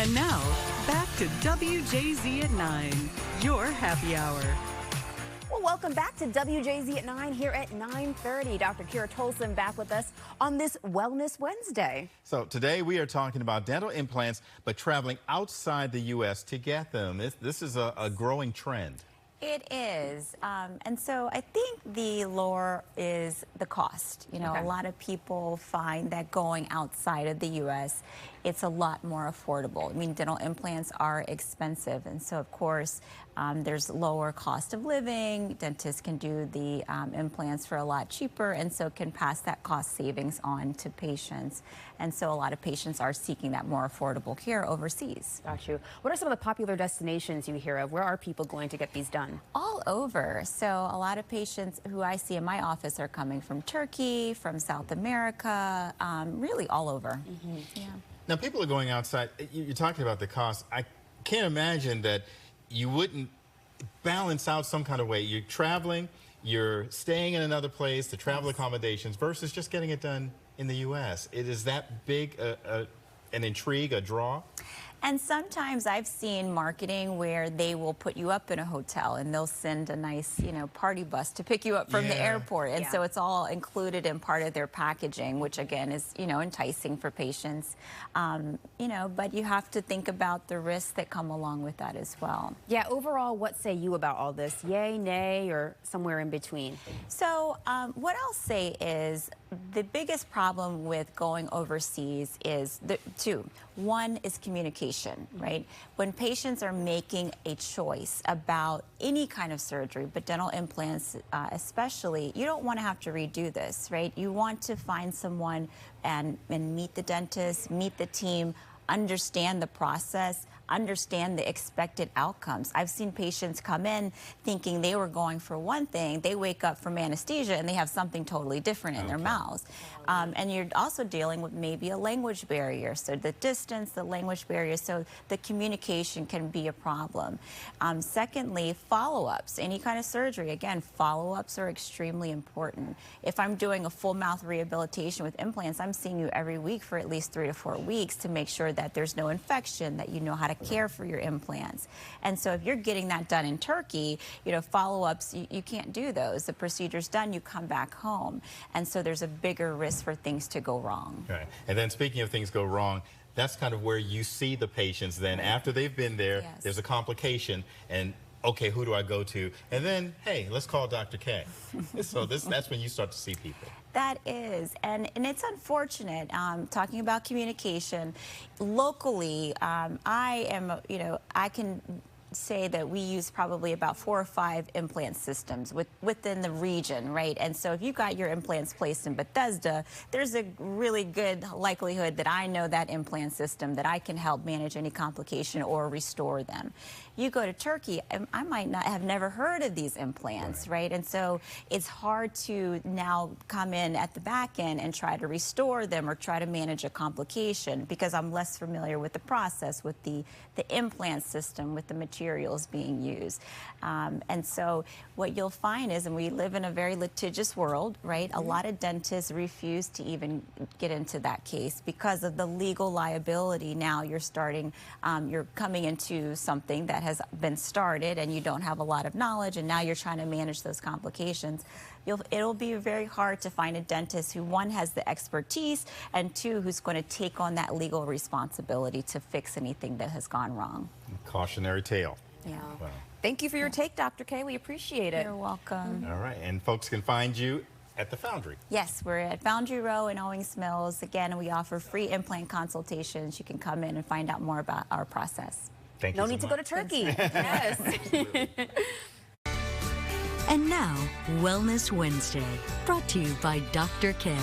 And now, back to WJZ at 9, your happy hour. Well, welcome back to WJZ at 9 here at 9:30. Dr. Kira Tolson back with us on this Wellness Wednesday. So today we are talking about dental implants, but traveling outside the U.S. to get them. This is a growing trend. It is, and so I think the lure is the cost. You know, Okay. A lot of people find that going outside of the U.S., it's a lot more affordable. I mean, dental implants are expensive, and so of course, there's lower cost of living. Dentists can do the implants for a lot cheaper, and so can pass that cost savings on to patients. And so a lot of patients are seeking that more affordable care overseas. Got you. What are some of the popular destinations you hear of? Where are people going to get these done? All over. So a lot of patients who I see in my office are coming from Turkey, from South America, really all over. Yeah. Now, people are going outside. You're talking about the cost. I can't imagine that you wouldn't balance out some kind of way. You're traveling, you're staying in another place, the travel accommodations, versus just getting it done in the U.S. It is that big an intrigue, a draw? And sometimes I've seen marketing where they will put you up in a hotel and they'll send a nice, party bus to pick you up from the airport. And so it's all included in part of their packaging, which again is, enticing for patients. But you have to think about the risks that come along with that as well. Yeah, overall, what say you about all this? Yay, nay, or somewhere in between? So what I'll say is the biggest problem with going overseas is two. One is communication, right? When patients are making a choice about any kind of surgery, but dental implants especially, you don't want to have to redo this, right? You want to find someone and meet the dentist, meet the team, understand the process, understand the expected outcomes. I've seen patients come in thinking they were going for one thing, they wake up from anesthesia and they have something totally different in their mouths. And you're also dealing with maybe a language barrier, so the distance, the language barrier, so the communication can be a problem. Secondly, follow-ups. Any kind of surgery, again, follow-ups are extremely important. If I'm doing a full mouth rehabilitation with implants, I'm seeing you every week for at least 3 to 4 weeks to make sure that there's no infection, that you know how to care for your implants. And so if you're getting that done in Turkey, follow-ups, you can't do those. The procedure's done, you come back home. And so there's a bigger risk for things to go wrong. Right. And then speaking of things go wrong, that's kind of where you see the patients then after they've been there, there's a complication, and okay, who do I go to? And then, hey, let's call Dr. K. So that's when you start to see people. That is, and it's unfortunate, talking about communication. Locally, I can say that we use probably about 4 or 5 implant systems within the region, right? And so if you got your implants placed in Bethesda, there's a really good likelihood that I know that implant system, that I can help manage any complication or restore them. You go to Turkey, I might not have never heard of these implants, right? And so it's hard to now come in at the back end and try to restore them or try to manage a complication because I'm less familiar with the process, with the implant system, with the materials being used. And so what you'll find is, and we live in a very litigious world, right? A lot of dentists refuse to even get into that case because of the legal liability. Now you're coming into something that has been started and you don't have a lot of knowledge, and now you're trying to manage those complications. It'll be very hard to find a dentist who, one, has the expertise, and two, who's going to take on that legal responsibility to fix anything that has gone wrong. Cautionary tale. Yeah. Wow. Thank you for your take, Dr. K. We appreciate it. You're welcome. All right, and folks can find you at the Foundry. Yes, we're at Foundry Row in Owings Mills. Again, we offer free implant consultations. You can come in and find out more about our process. Thank you No so need to much. go to Turkey. Yes. And now, Wellness Wednesday, brought to you by Dr. K.